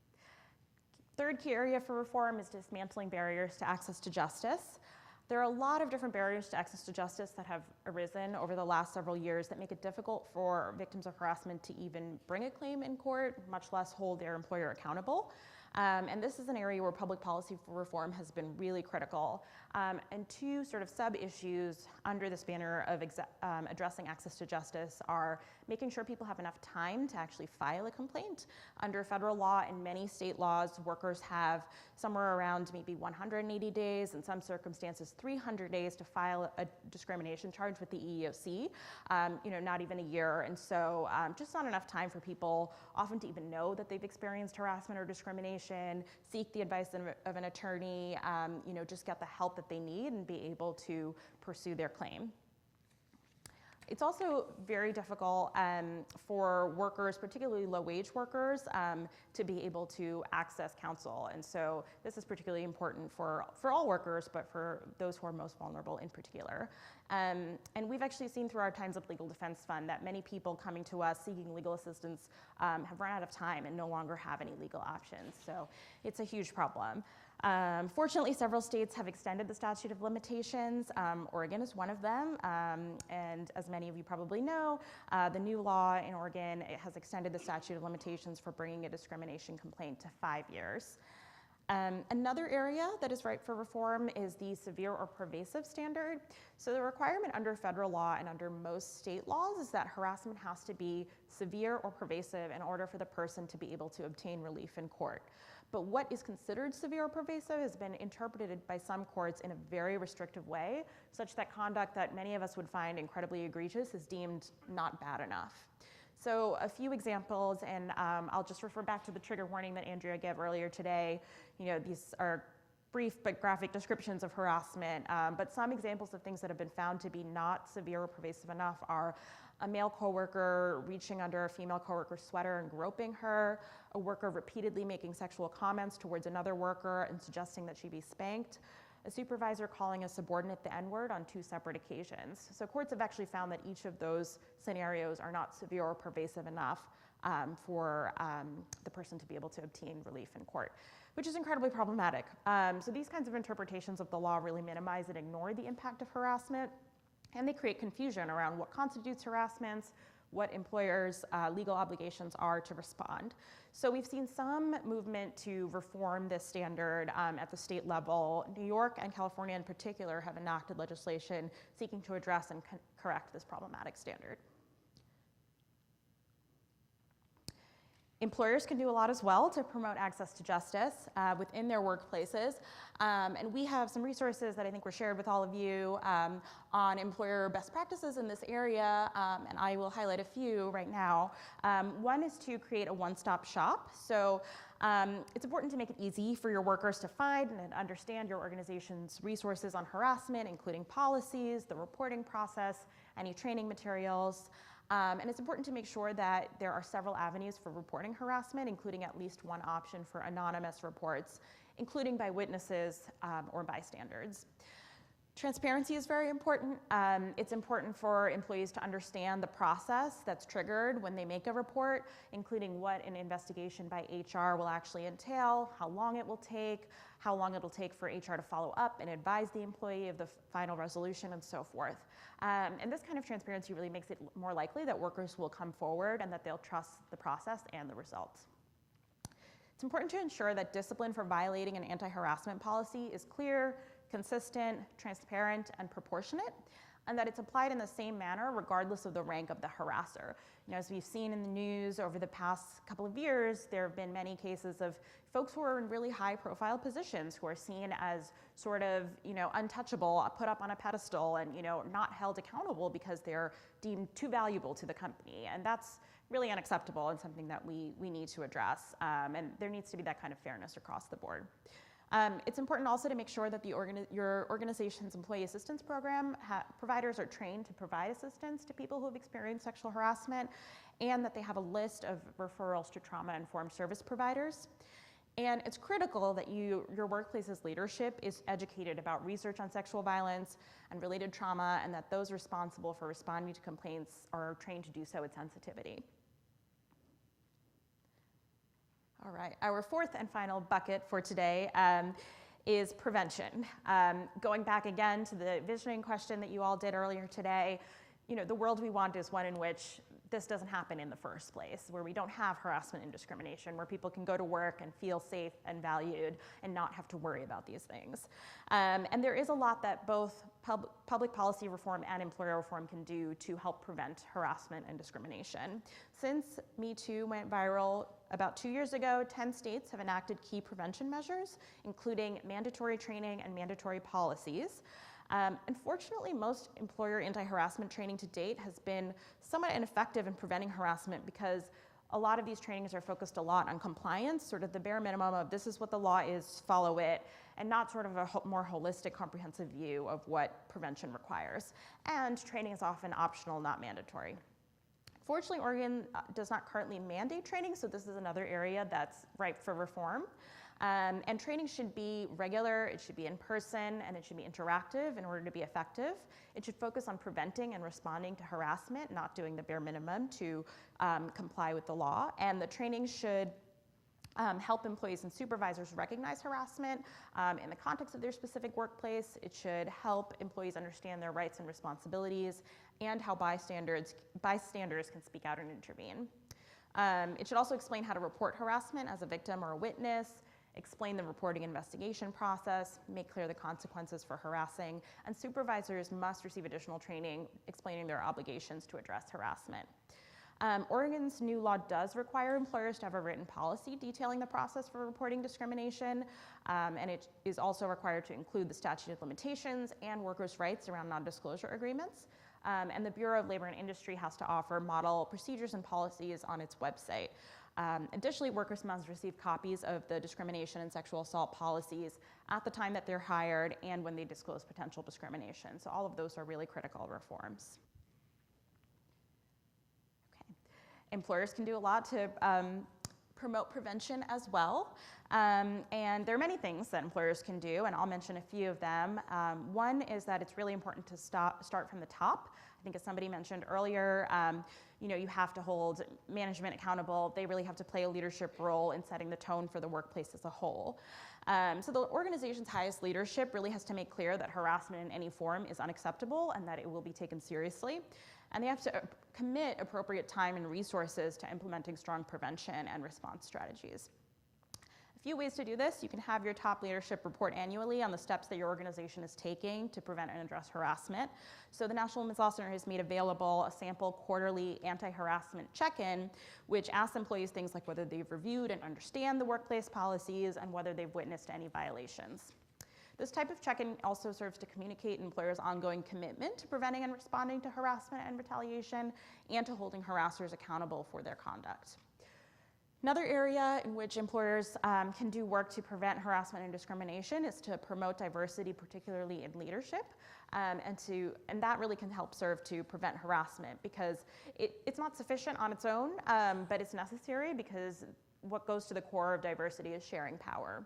[SPEAKER 1] Third key area for reform is dismantling barriers to access to justice. There are a lot of different barriers to access to justice that have arisen over the last several years that make it difficult for victims of harassment to even bring a claim in court, much less hold their employer accountable. And this is an area where public policy for reform has been really critical. And two sort of sub-issues under this banner of addressing access to justice are making sure people have enough time to actually file a complaint. Under federal law and many state laws, workers have somewhere around maybe 180 days, in some circumstances 300 days to file a discrimination charge with the EEOC, not even a year. And so just not enough time for people often to even know that they've experienced harassment or discrimination, seek the advice of an attorney, just get the help that they need and be able to pursue their claim. It's also very difficult for workers, particularly low-wage workers, to be able to access counsel. And so this is particularly important for all workers, but for those who are most vulnerable in particular. And we've actually seen through our Times Up Legal Defense Fund that many people coming to us seeking legal assistance have run out of time and no longer have any legal options. So it's a huge problem. Fortunately, several states have extended the statute of limitations. Oregon is one of them, and as many of you probably know, the new law in Oregon has extended the statute of limitations for bringing a discrimination complaint to 5 years. Another area that is ripe for reform is the severe or pervasive standard. So the requirement under federal law and under most state laws is that harassment has to be severe or pervasive in order for the person to be able to obtain relief in court. But what is considered severe or pervasive has been interpreted by some courts in a very restrictive way, such that conduct that many of us would find incredibly egregious is deemed not bad enough. So a few examples, and I'll just refer back to the trigger warning that Andrea gave earlier today. You know, these are brief but graphic descriptions of harassment, but some examples of things that have been found to be not severe or pervasive enough are a male coworker reaching under a female coworker's sweater and groping her, a worker repeatedly making sexual comments towards another worker and suggesting that she be spanked, a supervisor calling a subordinate the N-word on 2 separate occasions. So courts have actually found that each of those scenarios are not severe or pervasive enough for the person to be able to obtain relief in court, which is incredibly problematic. So these kinds of interpretations of the law really minimize and ignore the impact of harassment, and they create confusion around what constitutes harassment, what employers' legal obligations are to respond. So we've seen some movement to reform this standard at the state level. New York and California in particular have enacted legislation seeking to address and correct this problematic standard. Employers can do a lot as well to promote access to justice within their workplaces. And we have some resources that I think were shared with all of you on employer best practices in this area, and I will highlight a few right now. One is to create a one-stop shop. So it's important to make it easy for your workers to find and understand your organization's resources on harassment, including policies, the reporting process, any training materials. And it's important to make sure that there are several avenues for reporting harassment, including at least one option for anonymous reports, including by witnesses or bystanders. Transparency is very important. It's important for employees to understand the process that's triggered when they make a report, including what an investigation by HR will actually entail, how long it will take, how long it'll take for HR to follow up and advise the employee of the final resolution, and so forth. And this kind of transparency really makes it more likely that workers will come forward and that they'll trust the process and the results. It's important to ensure that discipline for violating an anti-harassment policy is clear, consistent, transparent, and proportionate, and that it's applied in the same manner regardless of the rank of the harasser. You know, as we've seen in the news over the past couple of years, there have been many cases of folks who are in really high-profile positions who are seen as sort of, you know, untouchable, put up on a pedestal, and, you know, not held accountable because they're deemed too valuable to the company. And that's really unacceptable and something that we need to address. And there needs to be that kind of fairness across the board. It's important also to make sure that your organization's employee assistance program providers are trained to provide assistance to people who have experienced sexual harassment, and that they have a list of referrals to trauma-informed service providers. And it's critical that your workplace's leadership is educated about research on sexual violence and related trauma, and that those responsible for responding to complaints are trained to do so with sensitivity. All right, our fourth and final bucket for today is prevention. Going back again to the visioning question that you all did earlier today, you know, the world we want is one in which this doesn't happen in the first place, where we don't have harassment and discrimination, where people can go to work and feel safe and valued and not have to worry about these things. And there is a lot that both public policy reform and employer reform can do to help prevent harassment and discrimination. Since Me Too went viral about 2 years ago, 10 states have enacted key prevention measures, including mandatory training and mandatory policies. Unfortunately, most employer anti-harassment training to date has been somewhat ineffective in preventing harassment because a lot of these trainings are focused a lot on compliance, sort of the bare minimum of this is what the law is, follow it, and not sort of a more holistic, comprehensive view of what prevention requires. And training is often optional, not mandatory. Fortunately, Oregon does not currently mandate training, so this is another area that's ripe for reform. And training should be regular, it should be in person, and it should be interactive in order to be effective. It should focus on preventing and responding to harassment, not doing the bare minimum to comply with the law. And the training should help employees and supervisors recognize harassment in the context of their specific workplace. It should help employees understand their rights and responsibilities and how bystanders can speak out and intervene. It should also explain how to report harassment as a victim or a witness, explain the reporting investigation process, make clear the consequences for harassing, and supervisors must receive additional training explaining their obligations to address harassment. Oregon's new law does require employers to have a written policy detailing the process for reporting discrimination, and it is also required to include the statute of limitations and workers' rights around non-disclosure agreements. And the Bureau of Labor and Industry has to offer model procedures and policies on its website. Additionally, workers must receive copies of the discrimination and sexual assault policies at the time that they're hired and when they disclose potential discrimination. So all of those are really critical reforms. Employers can do a lot to promote prevention as well. And there are many things that employers can do, and I'll mention a few of them. One is that it's really important to start from the top. I think as somebody mentioned earlier, you have to hold management accountable. They really have to play a leadership role in setting the tone for the workplace as a whole. So the organization's highest leadership really has to make clear that harassment in any form is unacceptable and that it will be taken seriously. And they have to commit appropriate time and resources to implementing strong prevention and response strategies. A few ways to do this: you can have your top leadership report annually on the steps that your organization is taking to prevent and address harassment. So the National Women's Law Center has made available a sample quarterly anti-harassment check-in, which asks employees things like whether they've reviewed and understand the workplace policies and whether they've witnessed any violations. This type of check-in also serves to communicate employers' ongoing commitment to preventing and responding to harassment and retaliation, and to holding harassers accountable for their conduct. Another area in which employers can do work to prevent harassment and discrimination is to promote diversity, particularly in leadership, and that really can help serve to prevent harassment, because it's not sufficient on its own, but it's necessary, because what goes to the core of diversity is sharing power.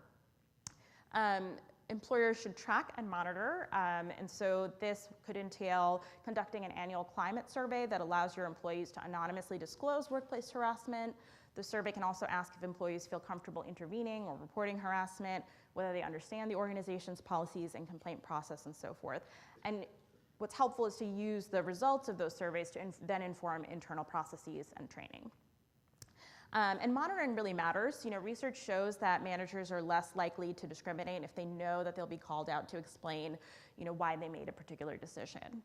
[SPEAKER 1] Employers should track and monitor, and so this could entail conducting an annual climate survey that allows your employees to anonymously disclose workplace harassment. The survey can also ask if employees feel comfortable intervening or reporting harassment, whether they understand the organization's policies and complaint process, and so forth. And what's helpful is to use the results of those surveys to then inform internal processes and training. And monitoring really matters. Research shows that managers are less likely to discriminate if they know that they'll be called out to explain, why they made a particular decision.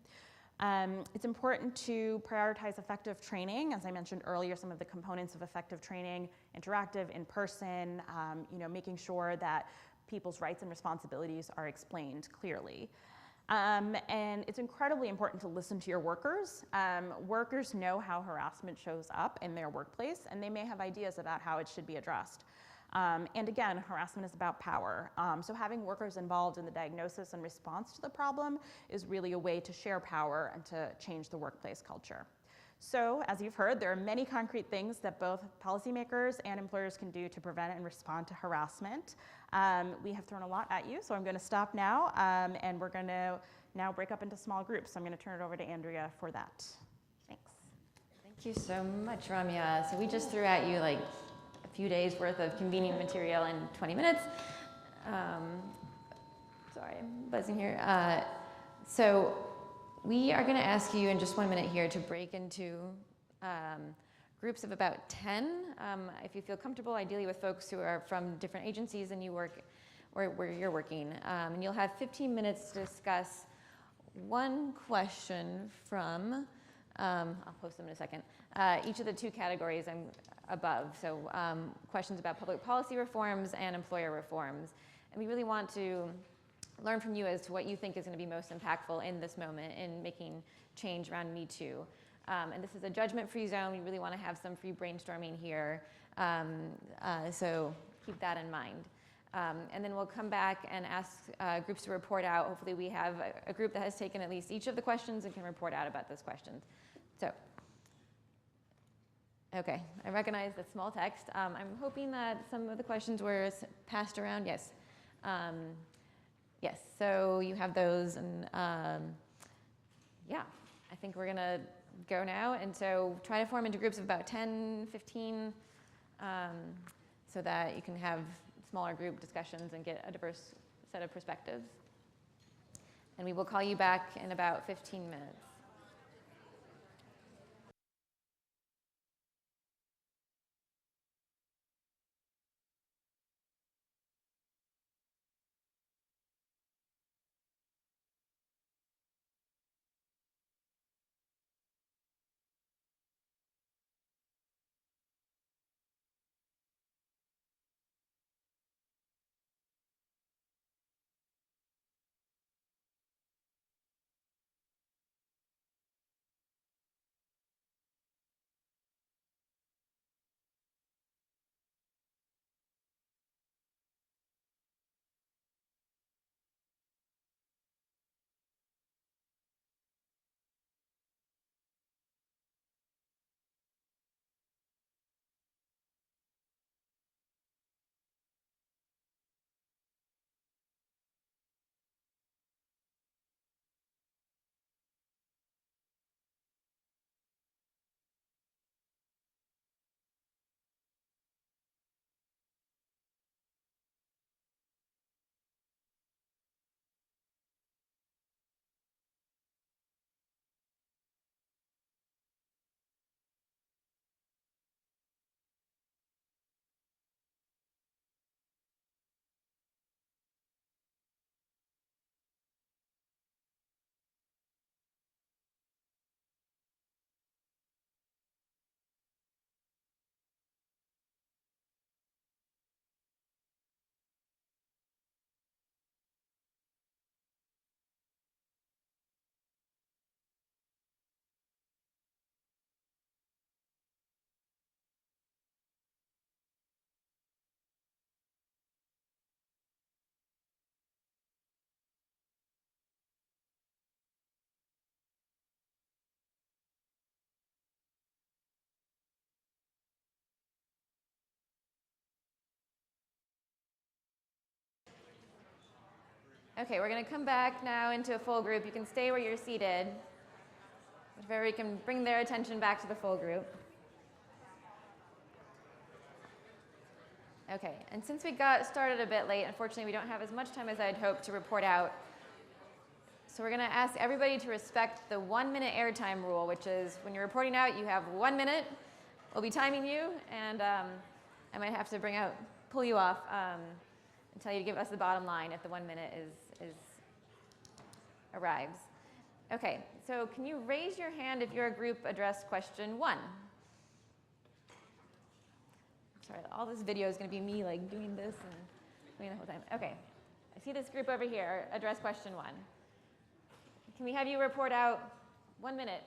[SPEAKER 1] It's important to prioritize effective training. As I mentioned earlier, some of the components of effective training: interactive, in person, making sure that people's rights and responsibilities are explained clearly. And it's incredibly important to listen to your workers. Workers know how harassment shows up in their workplace, and they may have ideas about how it should be addressed. And again, harassment is about power. So having workers involved in the diagnosis and response to the problem is really a way to share power and to change the workplace culture. So, as you've heard, there are many concrete things that both policymakers and employers can do to prevent and respond to harassment. We have thrown a lot at you, so I'm going to stop now, and we're going to now break up into small groups. So I'm going to turn it over to Andrea for that. Thanks.
[SPEAKER 2] Thank you so much, Ramya. So we just threw at you like a few days worth of convenient material in 20 minutes. Sorry, I'm buzzing here. So we are going to ask you in just 1 minute here to break into groups of about 10, if you feel comfortable, ideally with folks who are from different agencies than you work or where you're working. And you'll have 15 minutes to discuss one question from, I'll post them in a second, each of the two categories I'm above. So questions about public policy reforms and employer reforms. And we really want to learn from you as to what you think is going to be most impactful in this moment in making change around Me Too. And this is a judgment-free zone. We really want to have some free brainstorming here. So keep that in mind. And then we'll come back and ask groups to report out. Hopefully we have a group that has taken at least each of the questions and can report out about those questions. So, okay, I recognize the small text. I'm hoping that some of the questions were passed around. Yes. Yes, so you have those, and yeah, I think we're gonna go now. And so try to form into groups of about 10, 15, so that you can have smaller group discussions and get a diverse set of perspectives. And we will call you back in about 15 minutes. Okay, we're going to come back now into a full group. You can stay where you're seated. If everybody can bring their attention back to the full group. Okay, and since we got started a bit late, unfortunately we don't have as much time as I'd hoped to report out. So we're going to ask everybody to respect the 1-minute airtime rule, which is when you're reporting out, you have 1 minute. We'll be timing you, and I might have to pull you off and tell you to give us the bottom line if the 1 minute arrives. Okay, so can you raise your hand if your group addressed question 1? Sorry, all this video is going to be me like doing this and doing the whole time. Okay, I see this group over here address question 1. Can we have you report out 1 minute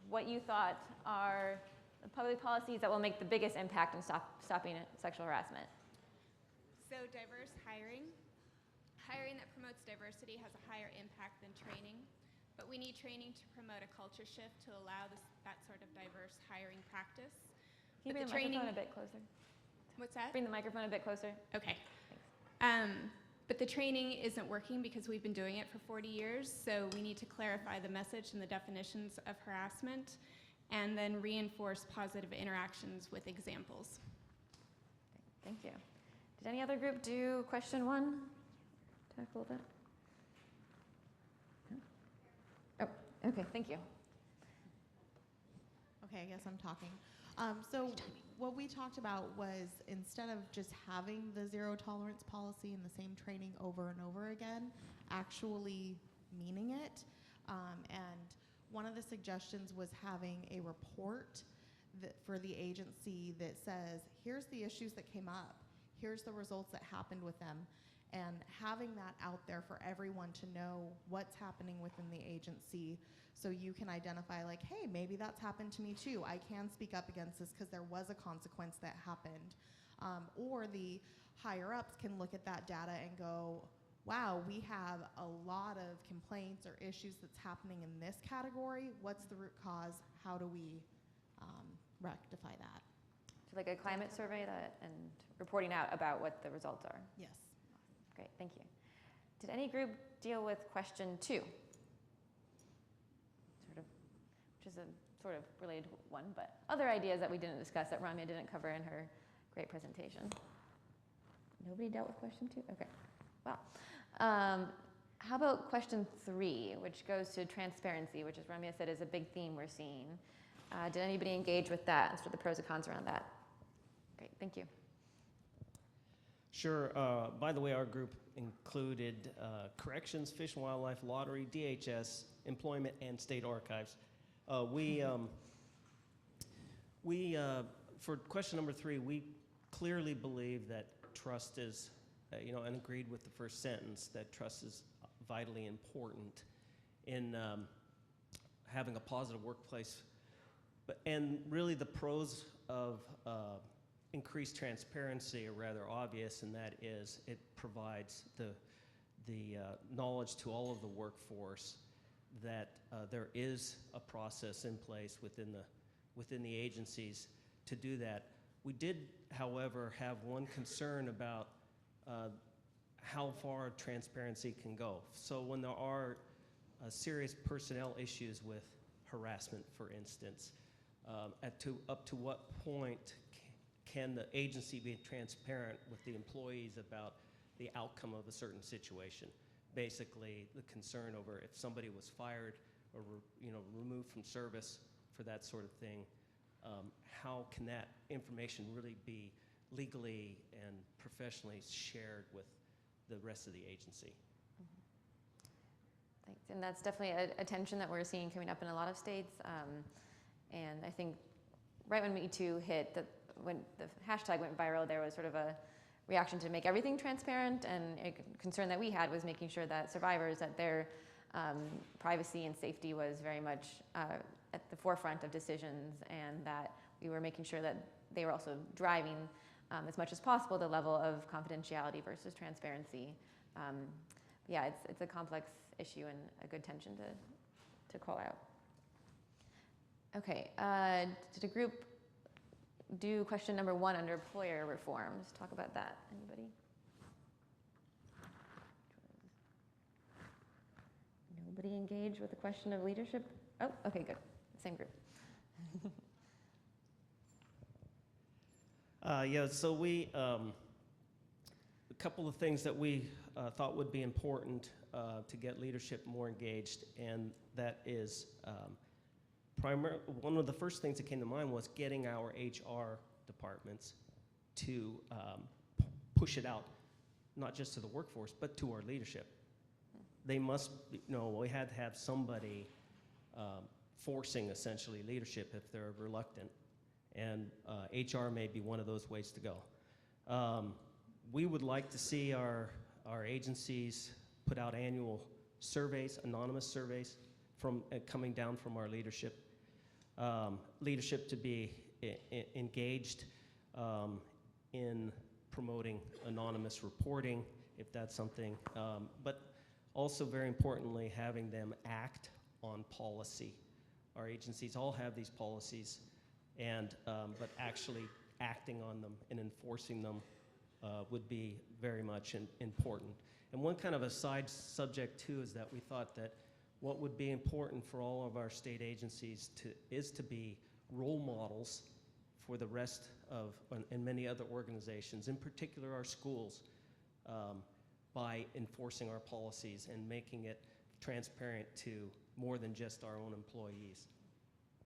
[SPEAKER 2] what you thought are the public policies that will make the biggest impact in stopping sexual harassment?
[SPEAKER 12] So diverse hiring. Hiring that promotes diversity has a higher impact than training, but we need training to promote a culture shift to allow that sort of diverse hiring practice.
[SPEAKER 2] Can you bring the microphone a bit closer?
[SPEAKER 12] What's that?
[SPEAKER 2] Bring the microphone a bit closer.
[SPEAKER 12] Okay. Thanks. But the training isn't working because we've been doing it for 40 years, so we need to clarify the message and the definitions of harassment and then reinforce positive interactions with examples.
[SPEAKER 2] Thank you. Did any other group do question 1? Tackle that? No? Oh, okay, thank you.
[SPEAKER 13] Okay, I guess I'm talking. So what we talked about was instead of just having the zero tolerance policy and the same training over and over again, actually meaning it. And one of the suggestions was having a report for the agency that says, here's the issues that came up, here's the results that happened with them, and having that out there for everyone to know what's happening within the agency so you can identify like, hey, maybe that's happened to me too. I can speak up against this because there was a consequence that happened. Or the higher ups can look at that data and go, wow, we have a lot of complaints or issues that's happening in this category. What's the root cause? How do we rectify that?
[SPEAKER 2] So like a climate survey and reporting out about what the results are?
[SPEAKER 13] Yes.
[SPEAKER 2] Great, thank you. Did any group deal with question 2? Which is a sort of related one, but other ideas that we didn't discuss that Ramya didn't cover in her great presentation. Nobody dealt with question 2? Okay, wow. How about question 3, which goes to transparency, which as Ramya said is a big theme we're seeing. Did anybody engage with that and sort of the pros and cons around that? Great, thank you.
[SPEAKER 14] Sure. By the way, our group included corrections, fish and wildlife, lottery, DHS, employment, and state archives. For question number 3, we clearly believe that trust is, and agreed with the first sentence, that trust is vitally important in having a positive workplace. And really the pros of increased transparency are rather obvious, and that is it provides the knowledge to all of the workforce that there is a process in place within the agencies to do that. We did, however, have one concern about how far transparency can go. So when there are serious personnel issues with harassment, for instance, up to what point can the agency be transparent with the employees about the outcome of a certain situation? Basically, the concern over if somebody was fired or removed from service for that sort of thing, how can that information really be legally and professionally shared with the rest of the agency?
[SPEAKER 2] Thanks. And that's definitely a tension that we're seeing coming up in a lot of states. And I think right when Me Too hit, when the hashtag went viral, there was sort of a reaction to make everything transparent, and a concern that we had was making sure that survivors, that their privacy and safety was very much at the forefront of decisions, and that we were making sure that they were also driving as much as possible the level of confidentiality versus transparency. Yeah, it's a complex issue and a good tension to call out. Okay, did a group do question number 1 under employer reforms? Talk about that, anybody? Anybody engage with the question of leadership? Oh, okay, good. Same group.
[SPEAKER 14] Yeah, so a couple of things that we thought would be important to get leadership more engaged, and that is one of the first things that came to mind was getting our HR departments to push it out, not just to the workforce, but to our leadership. They must, we had to have somebody forcing essentially leadership if they're reluctant. And HR may be one of those ways to go. We would like to see our agencies put out annual surveys, anonymous surveys, coming down from our leadership. Leadership to be engaged in promoting anonymous reporting, if that's something, but also very importantly, having them act on policy. Our agencies all have these policies, but actually acting on them and enforcing them would be very much important. And one kind of a side subject too is that we thought that what would be important for all of our state agencies is to be role models for the rest of, and many other organizations, in particular our schools, by enforcing our policies and making it transparent to more than just our own employees.